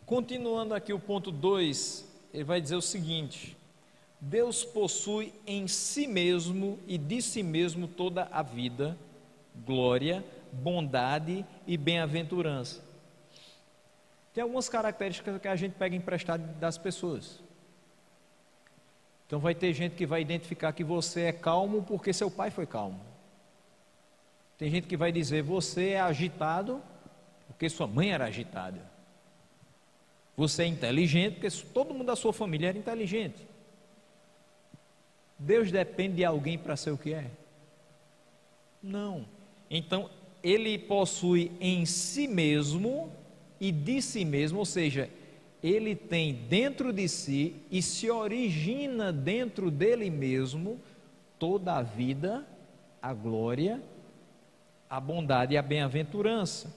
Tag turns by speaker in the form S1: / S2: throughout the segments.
S1: Continuando aqui o ponto 2, ele vai dizer o seguinte: Deus possui em si mesmo e de si mesmo toda a vida, glória, bondade e bem-aventurança. Tem algumas características que a gente pega emprestado das pessoas. Então vai ter gente que vai identificar que você é calmo porque seu pai foi calmo. Tem gente que vai dizer você é agitado porque sua mãe era agitada. Você é inteligente porque todo mundo da sua família era inteligente. Deus depende de alguém para ser o que é? Não. Então ele possui em si mesmo e de si mesmo, ou seja, ele tem dentro de si e se origina dentro dele mesmo toda a vida, a glória, a bondade e a bem-aventurança,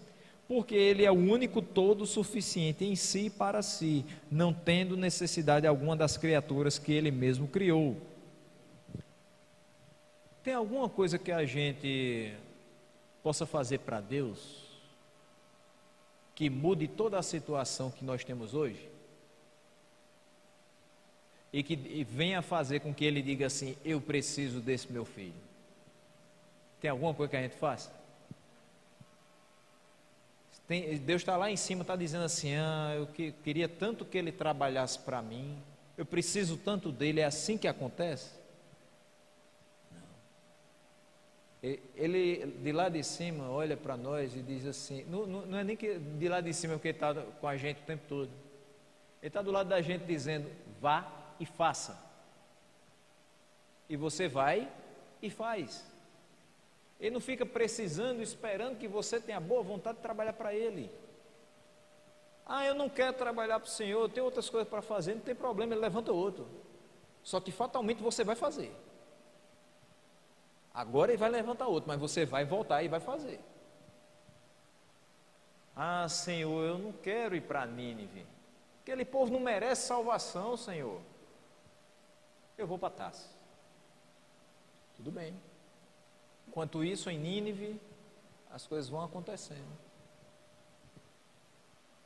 S1: porque ele é o único todo suficiente em si e para si, não tendo necessidade alguma das criaturas que ele mesmo criou. Tem alguma coisa que a gente possa fazer para Deus que mude toda a situação que nós temos hoje? E que venha fazer com que ele diga assim: eu preciso desse meu filho. Tem alguma coisa que a gente faça? Deus está lá em cima, está dizendo assim: eu queria tanto que ele trabalhasse para mim, eu preciso tanto dele. É assim que acontece? Não. Ele de lá de cima olha para nós e diz assim, não é nem que de lá de cima, porque ele está com a gente o tempo todo. Ele está do lado da gente dizendo: vá e faça. E você vai e faz. Ele não fica precisando, esperando que você tenha boa vontade de trabalhar para ele. Eu não quero trabalhar para o Senhor, eu tenho outras coisas para fazer. Não tem problema, ele levanta outro. Só que fatalmente você vai fazer. Agora ele vai levantar outro, mas você vai voltar e vai fazer. Senhor, eu não quero ir para Nínive. Aquele povo não merece salvação, Senhor. Eu vou para Tarso. Tudo bem. Enquanto isso, em Nínive, as coisas vão acontecendo.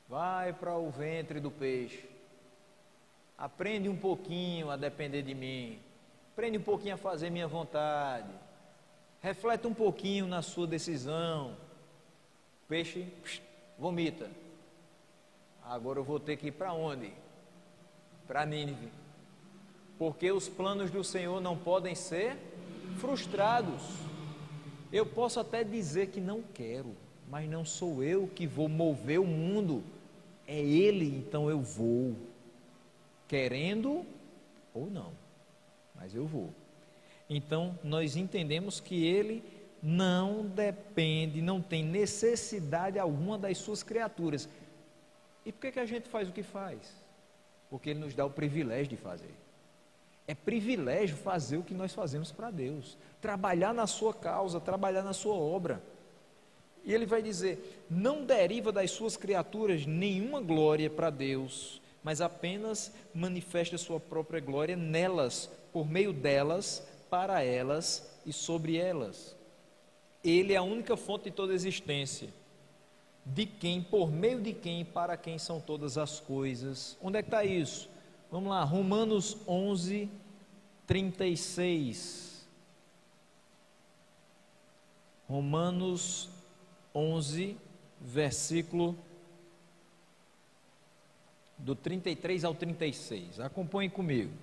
S1: Vai para o ventre do peixe. Aprende um pouquinho a depender de mim. Aprende um pouquinho a fazer minha vontade. Reflete um pouquinho na sua decisão. O peixe vomita. Agora eu vou ter que ir para onde? Para Nínive. Porque os planos do Senhor não podem ser frustrados. Eu posso até dizer que não quero, mas não sou eu que vou mover o mundo, é Ele, então eu vou, querendo ou não, mas eu vou. Então nós entendemos que Ele não depende, não tem necessidade alguma das suas criaturas. E por que a gente faz o que faz? Porque Ele nos dá o privilégio de fazer. É privilégio fazer o que nós fazemos para Deus, trabalhar na sua causa, trabalhar na sua obra. E ele vai dizer: não deriva das suas criaturas nenhuma glória para Deus, mas apenas manifesta sua própria glória nelas, por meio delas, para elas e sobre elas. Ele é a única fonte de toda existência, de quem, por meio de quem e para quem são todas as coisas. Onde é que está isso? Vamos lá, Romanos 11, 36. Romanos 11, versículo do 33 ao 36. Acompanhe comigo.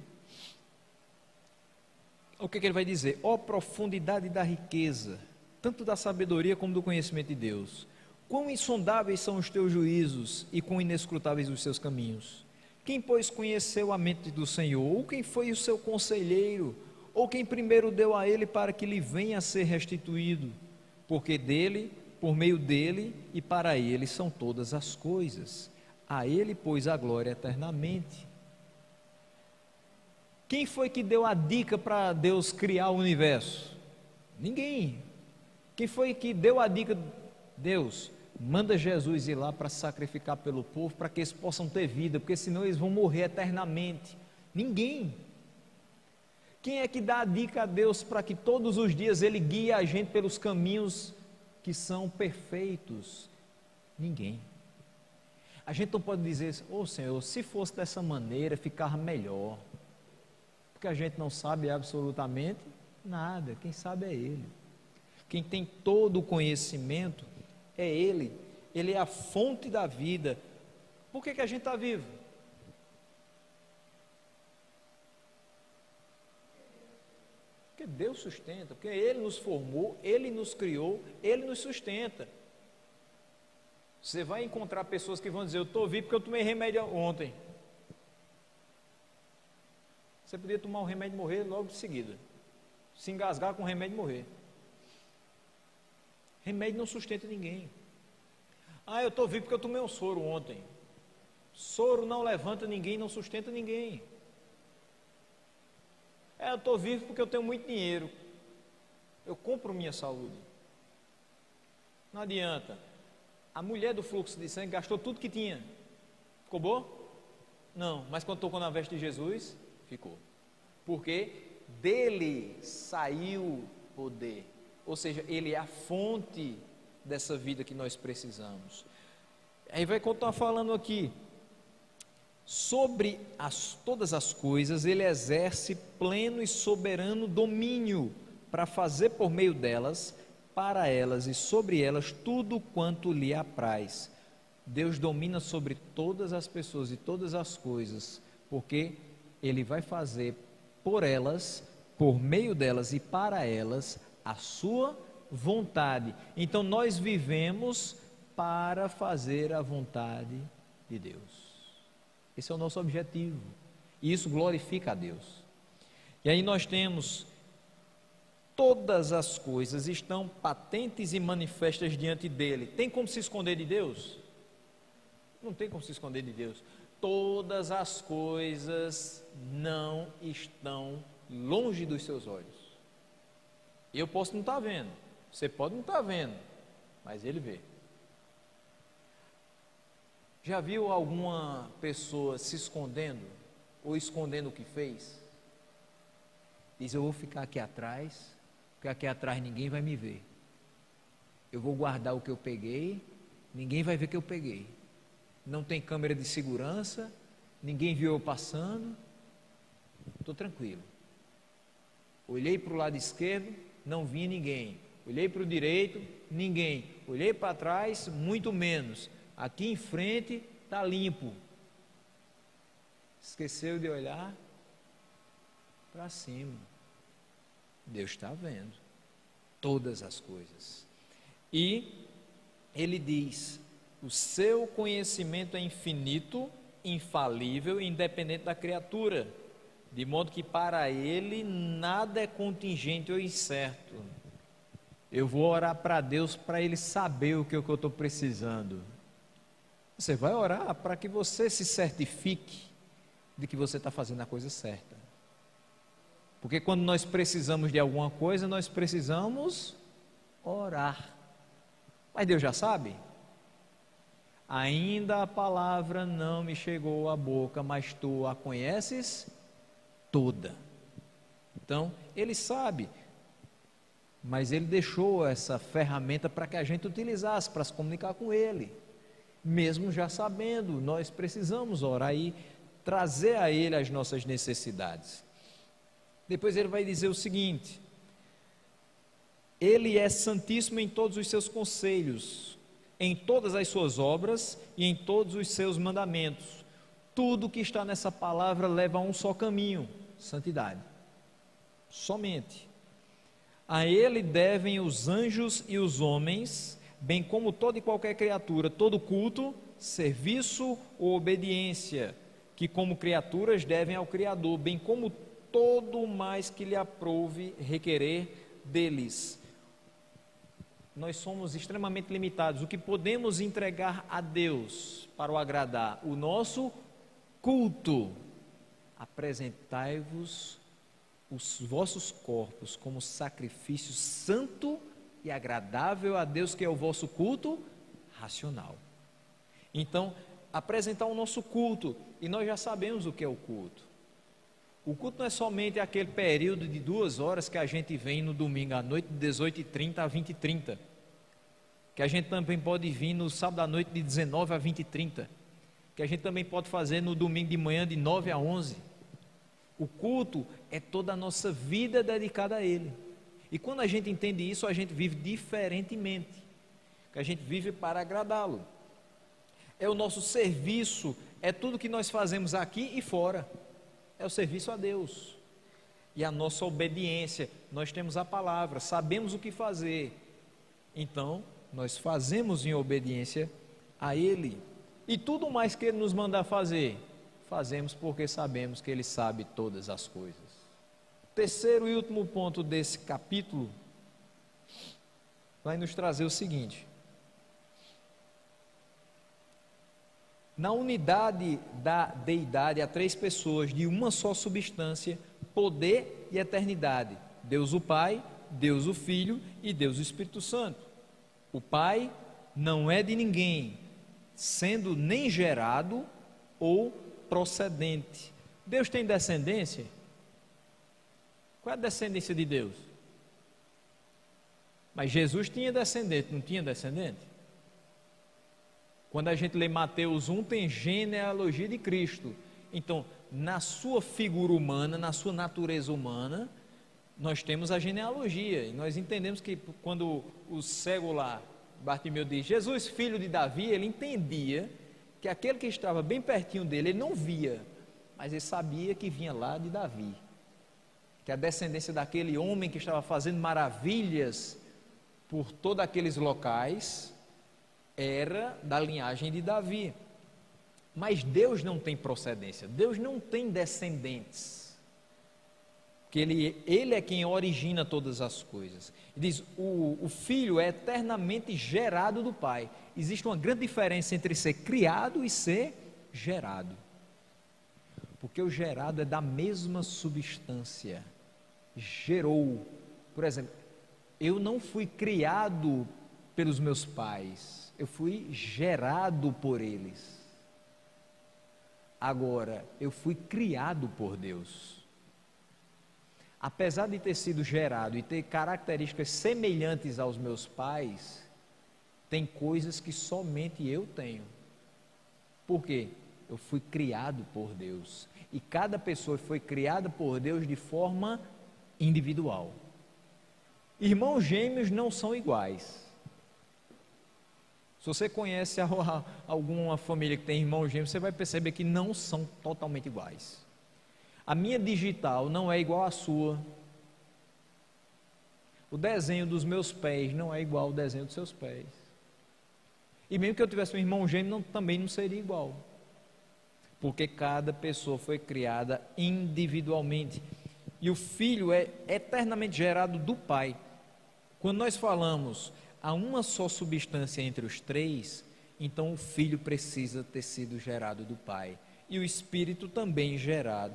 S1: O que ele vai dizer? Ó profundidade da riqueza, tanto da sabedoria como do conhecimento de Deus. Quão insondáveis são os teus juízos e quão inescrutáveis os seus caminhos. Quem, pois, conheceu a mente do Senhor? Ou quem foi o seu conselheiro? Ou quem primeiro deu a ele para que lhe venha a ser restituído? Porque dele, por meio dele e para ele são todas as coisas. A ele, pois, a glória eternamente. Quem foi que deu a dica para Deus criar o universo? Ninguém. Quem foi que deu a dica? Deus, manda Jesus ir lá para sacrificar pelo povo, para que eles possam ter vida, porque senão eles vão morrer eternamente. Ninguém. Quem é que dá a dica a Deus para que todos os dias Ele guie a gente pelos caminhos que são perfeitos? Ninguém. A gente não pode dizer, ô Senhor, se fosse dessa maneira, ficava melhor. Porque a gente não sabe absolutamente nada, quem sabe é Ele. Quem tem todo o conhecimento é Ele. Ele é a fonte da vida. Por que a gente está vivo? Porque Deus sustenta, porque Ele nos formou, Ele nos criou, Ele nos sustenta. Você vai encontrar pessoas que vão dizer, eu estou vivo porque eu tomei remédio ontem. Você podia tomar o remédio e morrer logo em seguida. Se engasgar com o remédio e morrer. Remédio não sustenta ninguém. Eu estou vivo porque eu tomei um soro ontem. Soro não levanta ninguém, não sustenta ninguém. Eu estou vivo porque eu tenho muito dinheiro. Eu compro minha saúde. Não adianta. A mulher do fluxo de sangue gastou tudo que tinha. Ficou bom? Não, mas quando tocou na veste de Jesus, ficou. Porque dele saiu poder. Ou seja, ele é a fonte dessa vida que nós precisamos. Aí vai continuar falando aqui. Sobre todas as coisas, ele exerce pleno e soberano domínio para fazer por meio delas, para elas e sobre elas tudo quanto lhe apraz. Deus domina sobre todas as pessoas e todas as coisas, porque Ele vai fazer por elas, por meio delas e para elas a sua vontade. Então nós vivemos para fazer a vontade de Deus. Esse é o nosso objetivo, e isso glorifica a Deus. E aí nós temos, todas as coisas estão patentes e manifestas diante dele. Tem como se esconder de Deus? Não tem como se esconder de Deus. Todas as coisas não estão longe dos seus olhos. Eu posso não estar vendo, você pode não estar vendo, mas ele vê. Já viu alguma pessoa se escondendo ou escondendo o que fez? Diz, eu vou ficar aqui atrás, porque aqui atrás ninguém vai me ver. Eu vou guardar o que eu peguei, ninguém vai ver que eu peguei. Não tem câmera de segurança, ninguém viu eu passando, estou tranquilo. Olhei para o lado esquerdo, não vi ninguém. Olhei para o direito, ninguém. Olhei para trás, muito menos. Aqui em frente está limpo. Esqueceu de olhar para cima. Deus está vendo todas as coisas. E ele diz, o seu conhecimento é infinito, infalível e independente da criatura, de modo que para ele nada é contingente ou incerto. Eu vou orar para Deus para ele saber o que eu estou precisando. Você vai orar para que você se certifique de que você está fazendo a coisa certa. Porque quando nós precisamos de alguma coisa, nós precisamos orar. Mas Deus já sabe. Ainda a palavra não me chegou à boca, mas tu a conheces toda. Então, Ele sabe. Mas Ele deixou essa ferramenta para que a gente utilizasse, para se comunicar com Ele. Mesmo já sabendo, nós precisamos orar e trazer a Ele as nossas necessidades. Depois ele vai dizer o seguinte: Ele é santíssimo em todos os seus conselhos, em todas as suas obras e em todos os seus mandamentos. Tudo que está nessa palavra leva a um só caminho: santidade. Somente. A Ele devem os anjos e os homens, bem como toda e qualquer criatura, todo culto, serviço ou obediência, que como criaturas devem ao Criador, bem como todo o mais que lhe aprouve requerer deles. Nós somos extremamente limitados. O que podemos entregar a Deus para o agradar? O nosso culto. Apresentai-vos os vossos corpos como sacrifício santo e agradável a Deus, que é o vosso culto racional. Então, apresentar o nosso culto, e nós já sabemos o que é o culto. O culto não é somente aquele período de 2 horas que a gente vem no domingo à noite, de 18h30 a 20h30, que a gente também pode vir no sábado à noite de 19 a 20h30. que a gente também pode fazer no domingo de manhã de 9 a 11. O culto é toda a nossa vida dedicada a Ele. E quando a gente entende isso, a gente vive diferentemente, que a gente vive para agradá-lo. É o nosso serviço, é tudo que nós fazemos aqui e fora, é o serviço a Deus. E a nossa obediência, nós temos a palavra, sabemos o que fazer, então nós fazemos em obediência a Ele. E tudo mais que Ele nos mandar fazer, fazemos porque sabemos que Ele sabe todas as coisas. Terceiro e último ponto desse capítulo vai nos trazer o seguinte: na unidade da deidade há três pessoas de uma só substância, poder e eternidade: Deus o Pai, Deus o Filho e Deus o Espírito Santo. O Pai não é de ninguém, sendo nem gerado ou procedente. Deus tem descendência? Qual é a descendência de Deus? Mas Jesus tinha descendente, não tinha descendente? Quando a gente lê Mateus 1, tem genealogia de Cristo. Então, na sua figura humana, na sua natureza humana, nós temos a genealogia. E nós entendemos que quando o cego lá, Bartimeu diz, Jesus, filho de Davi, ele entendia que aquele que estava bem pertinho dele, ele não via, mas ele sabia que vinha lá de Davi. Que a descendência daquele homem que estava fazendo maravilhas por todos aqueles locais era da linhagem de Davi. Mas Deus não tem procedência, Deus não tem descendentes, porque ele é quem origina todas as coisas. Diz, o Filho é eternamente gerado do Pai. Existe uma grande diferença entre ser criado e ser gerado, porque o gerado é da mesma substância, gerou. Por exemplo, eu não fui criado pelos meus pais, eu fui gerado por eles. Agora, eu fui criado por Deus. Apesar de ter sido gerado e ter características semelhantes aos meus pais, tem coisas que somente eu tenho. Por quê? Eu fui criado por Deus. E cada pessoa foi criada por Deus de forma individual. Irmãos gêmeos não são iguais. Se você conhece alguma família que tem irmãos gêmeos, você vai perceber que não são totalmente iguais. A minha digital não é igual à sua. O desenho dos meus pés não é igual ao desenho dos seus pés. E mesmo que eu tivesse um irmão gêmeo, também não seria igual. Porque cada pessoa foi criada individualmente. E o Filho é eternamente gerado do Pai. Quando nós falamos há uma só substância entre os três, então o Filho precisa ter sido gerado do Pai. E o Espírito também gerado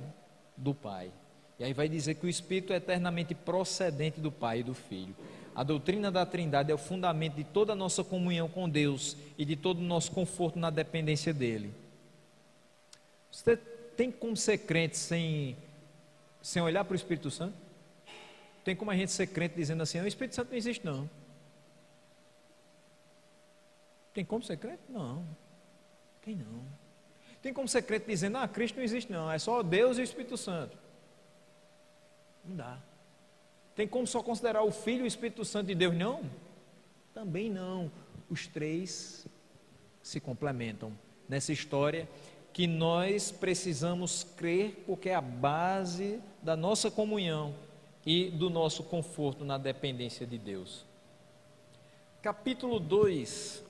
S1: do Pai. E aí vai dizer que o Espírito é eternamente procedente do Pai e do Filho. A doutrina da Trindade é o fundamento de toda a nossa comunhão com Deus e de todo o nosso conforto na dependência dEle. Você tem como ser crente sem olhar para o Espírito Santo? Tem como a gente ser crente dizendo assim, o Espírito Santo não existe não. Tem como ser crente? Não. Tem não. Tem como ser crente dizendo, Cristo não existe não, é só Deus e o Espírito Santo. Não dá. Tem como só considerar o Filho e o Espírito Santo de Deus? Não. Também não. Os três se complementam nessa história que nós precisamos crer, porque é a base da nossa comunhão e do nosso conforto na dependência de Deus. Capítulo 2,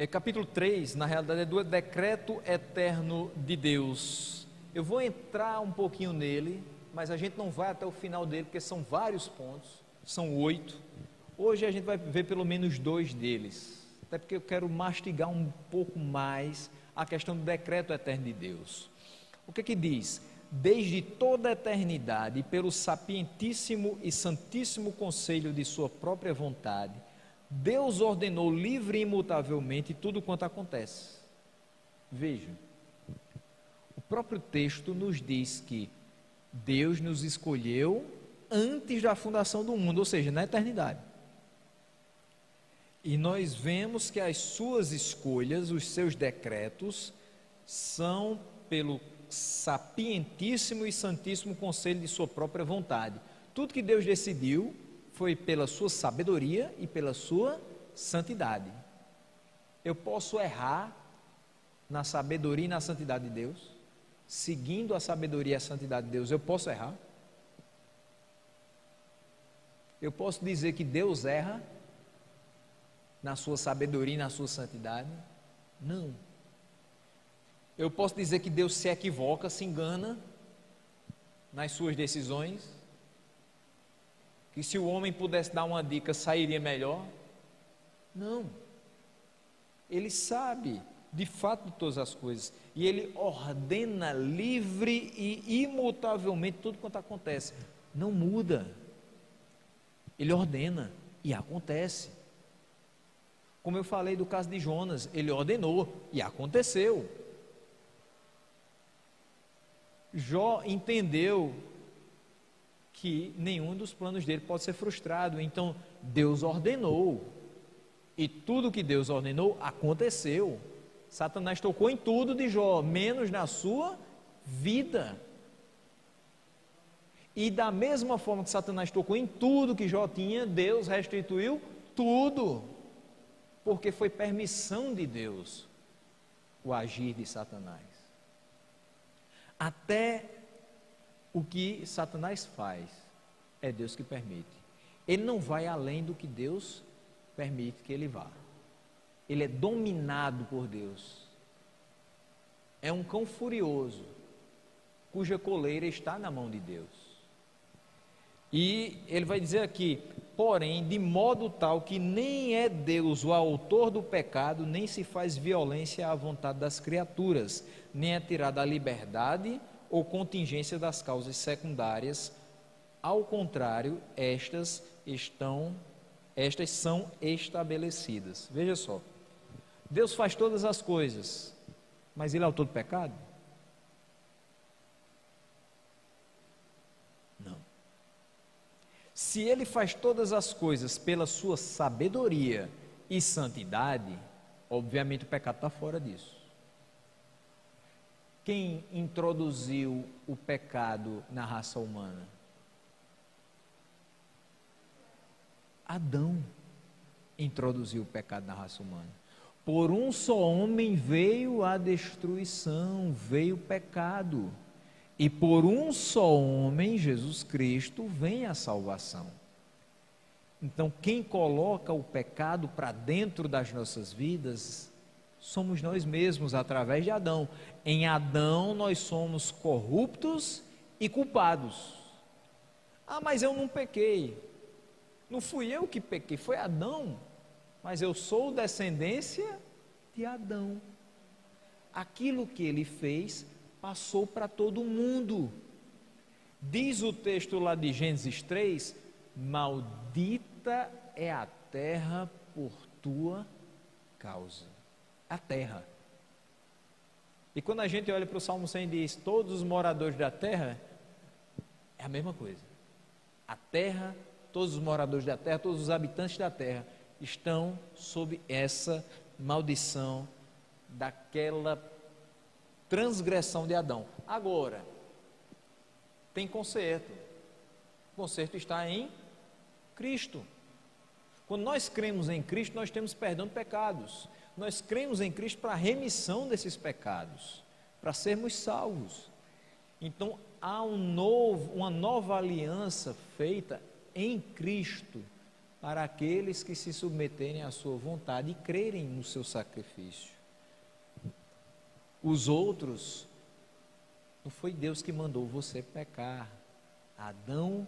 S1: capítulo 3, na realidade é do decreto eterno de Deus. Eu vou entrar um pouquinho nele, mas a gente não vai até o final dele, porque são vários pontos, são 8. Hoje a gente vai ver pelo menos 2 deles, até porque eu quero mastigar um pouco mais a questão do decreto eterno de Deus. O que diz? Desde toda a eternidade, pelo sapientíssimo e santíssimo conselho de sua própria vontade, Deus ordenou livre e imutavelmente tudo quanto acontece. Vejam, o próprio texto nos diz que Deus nos escolheu antes da fundação do mundo, ou seja, na eternidade. E nós vemos que as suas escolhas, os seus decretos, são pelo sapientíssimo e santíssimo conselho de sua própria vontade. Tudo que Deus decidiu foi pela sua sabedoria e pela sua santidade. Eu posso errar na sabedoria e na santidade de Deus, seguindo a sabedoria e a santidade de Deus, eu posso errar. Eu posso dizer que Deus erra na sua sabedoria e na sua santidade? Não. Eu posso dizer que Deus se equivoca, se engana nas suas decisões? Que se o homem pudesse dar uma dica, sairia melhor? Não. Ele sabe de fato de todas as coisas, e Ele ordena livre e imutavelmente tudo quanto acontece. Não muda. Ele ordena e acontece. Como eu falei do caso de Jonas, ele ordenou e aconteceu. Jó entendeu que nenhum dos planos dele pode ser frustrado, então Deus ordenou, e tudo que Deus ordenou aconteceu. Satanás tocou em tudo de Jó, menos na sua vida. E da mesma forma que Satanás tocou em tudo que Jó tinha, Deus restituiu tudo, porque foi permissão de Deus o agir de Satanás. Até o que Satanás faz, é Deus que permite. Ele não vai além do que Deus permite que ele vá. Ele é dominado por Deus. É um cão furioso, cuja coleira está na mão de Deus. E ele vai dizer aqui: porém, de modo tal que nem é Deus o autor do pecado, nem se faz violência à vontade das criaturas, nem é tirada a liberdade ou contingência das causas secundárias. Ao contrário, estas são estabelecidas. Veja só, Deus faz todas as coisas, mas Ele é autor do pecado? Não. Se Ele faz todas as coisas pela sua sabedoria e santidade, obviamente o pecado está fora disso. Quem introduziu o pecado na raça humana? Adão introduziu o pecado na raça humana. Por um só homem veio a destruição, veio o pecado. E por um só homem, Jesus Cristo, vem a salvação. Então, quem coloca o pecado para dentro das nossas vidas, somos nós mesmos, através de Adão. Em Adão nós somos corruptos e culpados. Ah, mas eu não pequei. Não fui eu que pequei, foi Adão. Mas eu sou descendência de Adão. Aquilo que ele fez passou para todo mundo. Diz o texto lá de Gênesis 3: maldita é a terra por tua causa. A terra. E quando a gente olha para o Salmo 100 e diz: todos os moradores da terra, é a mesma coisa. A terra, todos os moradores da terra, todos os habitantes da terra estão sob essa maldição daquela transgressão de Adão. Agora, tem conserto. O conserto está em Cristo. Quando nós cremos em Cristo, nós temos perdão de pecados. Nós cremos em Cristo para a remissão desses pecados, para sermos salvos. Então, há uma nova aliança feita em Cristo para aqueles que se submeterem à sua vontade e crerem no seu sacrifício. Os outros, não foi Deus que mandou você pecar. Adão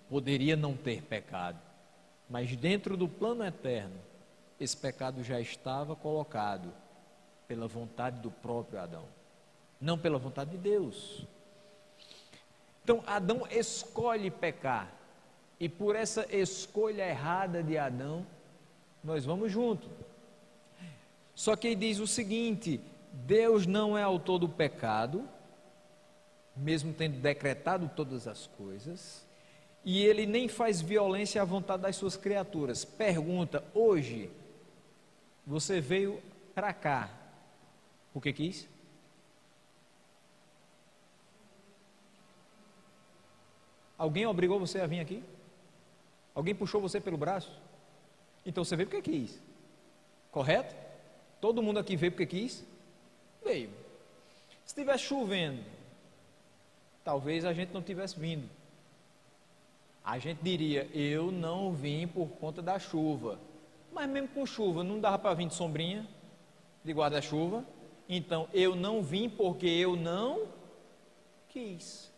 S1: poderia não ter pecado, mas dentro do plano eterno, esse pecado já estava colocado pela vontade do próprio Adão, não pela vontade de Deus. Então Adão escolhe pecar, e por essa escolha errada de Adão, nós vamos junto. Só que ele diz o seguinte: Deus não é autor do pecado, mesmo tendo decretado todas as coisas, e Ele nem faz violência à vontade das suas criaturas. Pergunta: hoje, Você veio para cá porque quis? Alguém obrigou você a vir aqui? Alguém puxou você pelo braço? Então você veio porque quis, correto? Todo mundo aqui veio porque quis? Veio. Se estivesse chovendo, talvez a gente não tivesse vindo. A gente diria, eu não vim por conta da chuva. Mas mesmo com chuva, não dava para vir de sombrinha, de guarda-chuva. Então, eu não vim porque eu não quis.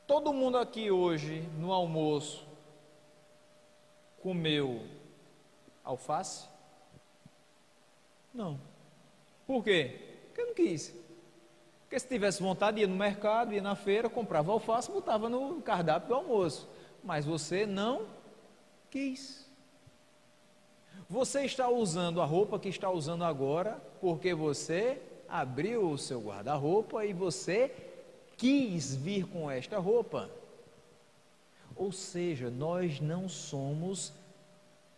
S1: Todo mundo aqui hoje, no almoço, comeu alface? Não. Por quê? Porque eu não quis. Porque se tivesse vontade, ia no mercado, ia na feira, comprava alface, botava no cardápio do almoço. Mas você não quis. Você está usando a roupa que está usando agora, porque você abriu o seu guarda-roupa e você quis vir com esta roupa. Ou seja, nós não somos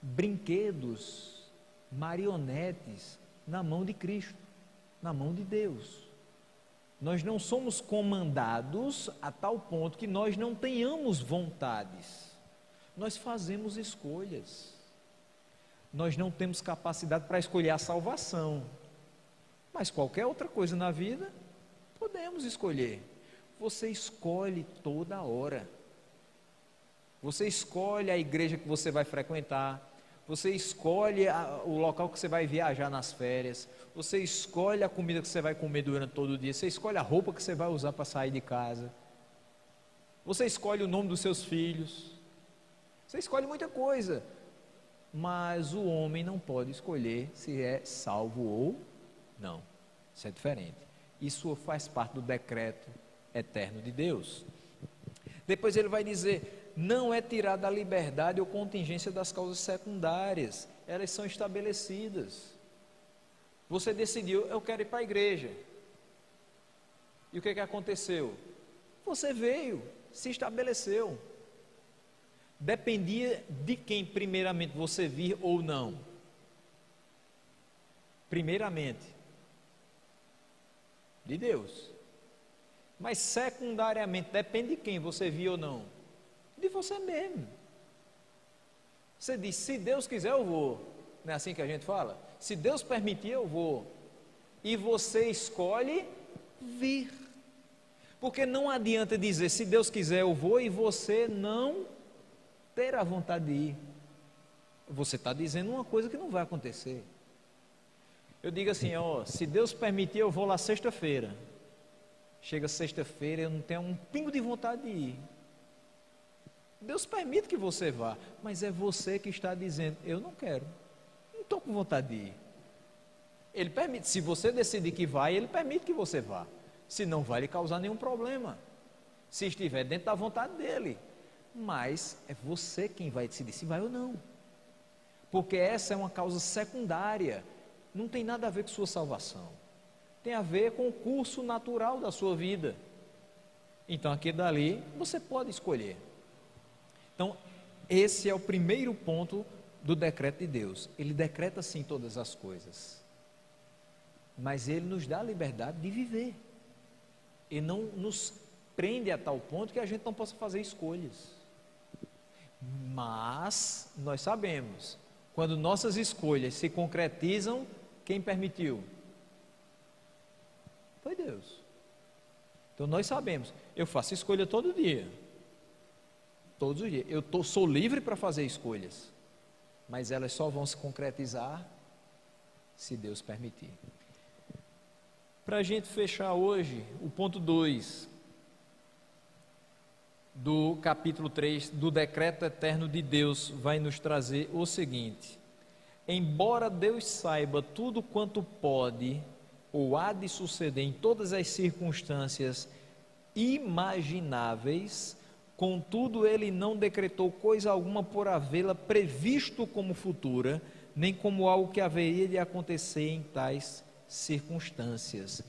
S1: brinquedos, marionetes na mão de Cristo, na mão de Deus. Nós não somos comandados a tal ponto que nós não tenhamos vontades. Nós fazemos escolhas. Nós não temos capacidade para escolher a salvação, mas qualquer outra coisa na vida, podemos escolher. Você escolhe toda hora. Você escolhe a igreja que você vai frequentar, você escolhe o local que você vai viajar nas férias, você escolhe a comida que você vai comer durante todo o dia, você escolhe a roupa que você vai usar para sair de casa, você escolhe o nome dos seus filhos, você escolhe muita coisa, mas o homem não pode escolher se é salvo ou não. Isso é diferente. Isso faz parte do decreto eterno de Deus. Depois ele vai dizer, não é tirada a liberdade ou contingência das causas secundárias, elas são estabelecidas. Você decidiu, eu quero ir para a igreja. E o que aconteceu? Você veio, se estabeleceu. Dependia de quem primeiramente você vir ou não. Primeiramente, de Deus. Mas secundariamente, depende de quem você vir ou não. De você mesmo. Você diz, se Deus quiser eu vou. Não é assim que a gente fala? Se Deus permitir eu vou. E você escolhe vir. Porque não adianta dizer, se Deus quiser eu vou, e você não ter a vontade de ir. Você está dizendo uma coisa que não vai acontecer. Eu digo assim, ó, se Deus permitir eu vou lá sexta-feira. Chega sexta-feira, eu não tenho um pingo de vontade de ir. Deus permite que você vá, mas é você que está dizendo, eu não quero, não estou com vontade de ir. Ele permite, se você decidir que vai, ele permite que você vá. Se não vai lhe causar nenhum problema, se estiver dentro da vontade dele. Mas é você quem vai decidir se vai ou não. Porque essa é uma causa secundária, não tem nada a ver com sua salvação. Tem a ver com o curso natural da sua vida. Então aqui dali você pode escolher. Então esse é o primeiro ponto do decreto de Deus. Ele decreta sim todas as coisas, mas ele nos dá a liberdade de viver. Ele não nos prende a tal ponto que a gente não possa fazer escolhas. Mas nós sabemos, quando nossas escolhas se concretizam, quem permitiu? Foi Deus. Então nós sabemos, eu faço escolha todo dia. Todos os dias. Sou livre para fazer escolhas, mas elas só vão se concretizar se Deus permitir. Para a gente fechar hoje, o ponto 2 do capítulo 3 do decreto eterno de Deus vai nos trazer o seguinte: embora Deus saiba tudo quanto pode ou há de suceder em todas as circunstâncias imagináveis, contudo ele não decretou coisa alguma por havê-la previsto como futura, nem como algo que haveria de acontecer em tais circunstâncias.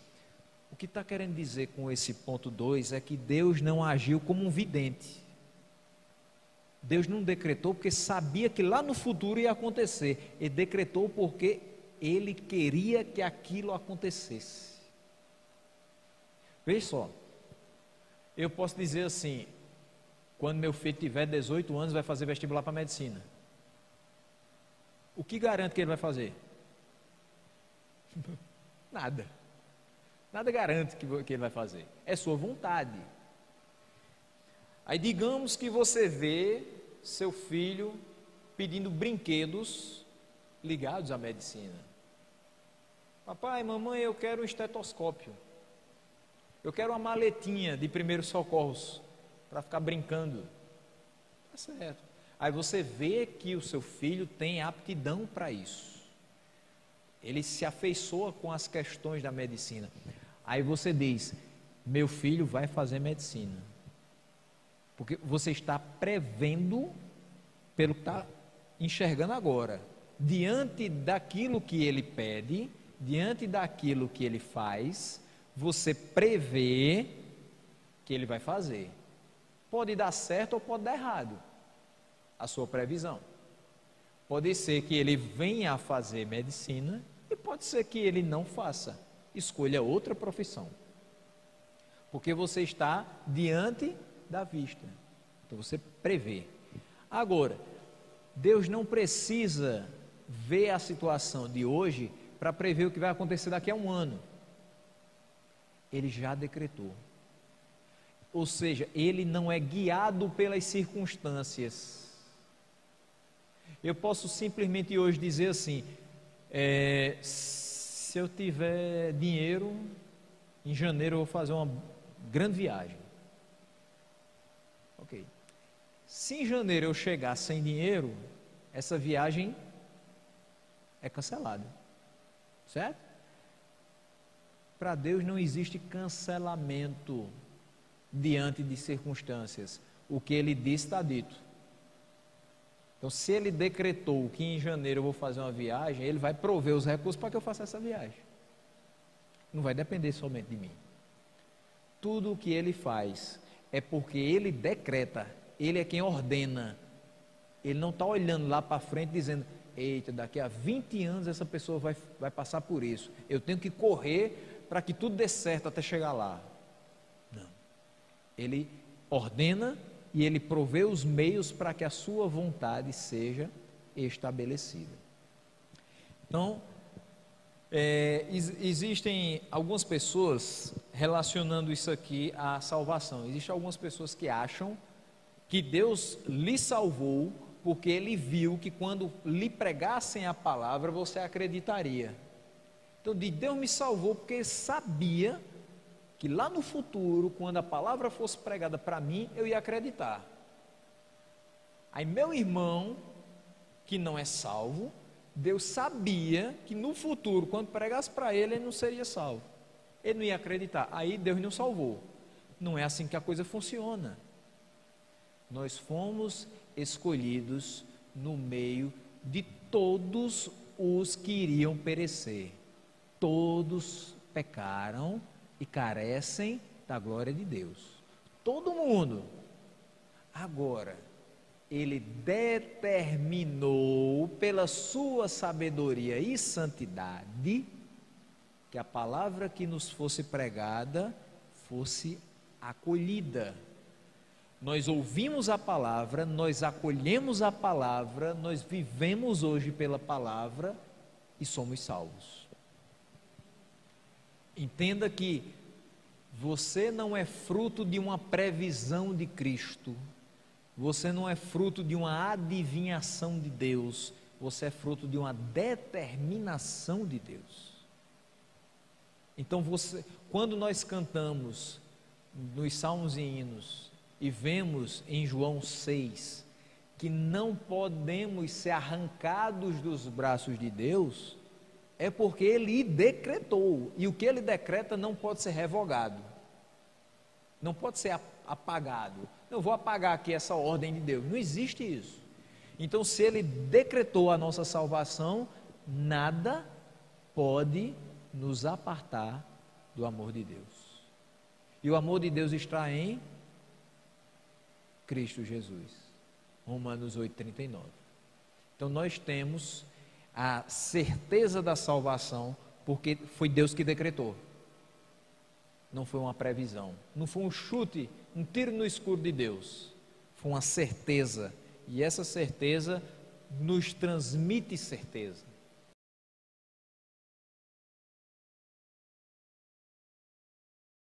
S1: O que está querendo dizer com esse ponto 2 é que Deus não agiu como um vidente. Deus não decretou porque sabia que lá no futuro ia acontecer. Ele decretou porque Ele queria que aquilo acontecesse. Veja só, eu posso dizer assim, quando meu filho tiver 18 anos, vai fazer vestibular para medicina. O que garante que ele vai fazer? Nada. Nada garante que ele vai fazer. É sua vontade. Aí digamos que você vê seu filho pedindo brinquedos ligados à medicina. Papai, mamãe, eu quero um estetoscópio. Eu quero uma maletinha de primeiros socorros para ficar brincando. Tá certo. Aí você vê que o seu filho tem aptidão para isso. Ele se afeiçoa com as questões da medicina. Aí você diz: meu filho vai fazer medicina. Porque você está prevendo pelo que está enxergando agora. Diante daquilo que ele pede, diante daquilo que ele faz, você prevê que ele vai fazer. Pode dar certo ou pode dar errado a sua previsão. Pode ser que ele venha a fazer medicina e pode ser que ele não faça. Escolha outra profissão. Porque você está diante da vista. Então você prevê. Agora, Deus não precisa ver a situação de hoje para prever o que vai acontecer daqui a um ano. Ele já decretou. Ou seja, ele não é guiado pelas circunstâncias. Eu posso simplesmente hoje dizer assim: se eu tiver dinheiro, em janeiro eu vou fazer uma grande viagem. Ok. Se em janeiro eu chegar sem dinheiro, essa viagem é cancelada. Certo? Para Deus não existe cancelamento diante de circunstâncias. O que Ele disse está dito. Então, se Ele decretou que em janeiro eu vou fazer uma viagem, Ele vai prover os recursos para que eu faça essa viagem. Não vai depender somente de mim. Tudo o que Ele faz é porque Ele decreta. Ele é quem ordena. Ele não está olhando lá para frente dizendo: eita, daqui a 20 anos essa pessoa vai passar por isso. Eu tenho que correr para que tudo dê certo até chegar lá. Não. Ele ordena e Ele provê os meios para que a sua vontade seja estabelecida. Então, existem algumas pessoas relacionando isso aqui à salvação. Existem algumas pessoas que acham que Deus lhe salvou porque Ele viu que quando lhe pregassem a palavra você acreditaria. Então, Deus me salvou porque Ele sabia que lá no futuro, quando a palavra fosse pregada para mim, eu ia acreditar. Aí meu irmão, que não é salvo, Deus sabia que no futuro, quando pregasse para ele não seria salvo. Ele não ia acreditar. Aí Deus não salvou. Não é assim que a coisa funciona. Nós fomos escolhidos no meio de todos os que iriam perecer. Todos pecaram e carecem da glória de Deus. Todo mundo. Agora, Ele determinou pela sua sabedoria e santidade que a palavra que nos fosse pregada fosse acolhida. Nós ouvimos a palavra, nós acolhemos a palavra, nós vivemos hoje pela palavra e somos salvos. Entenda que você não é fruto de uma previsão de Cristo, você não é fruto de uma adivinhação de Deus, você é fruto de uma determinação de Deus. Então quando nós cantamos nos salmos e hinos, e vemos em João 6 que não podemos ser arrancados dos braços de Deus, é porque Ele decretou, e o que Ele decreta não pode ser revogado, não pode ser apagado. Eu vou apagar aqui essa ordem de Deus, não existe isso. Então, se Ele decretou a nossa salvação, nada pode nos apartar do amor de Deus. E o amor de Deus está em Cristo Jesus. Romanos 8,39. Então nós temos a certeza da salvação, porque foi Deus que decretou. Não foi uma previsão, não foi um chute, um tiro no escuro de Deus. Foi uma certeza, e essa certeza nos transmite certeza.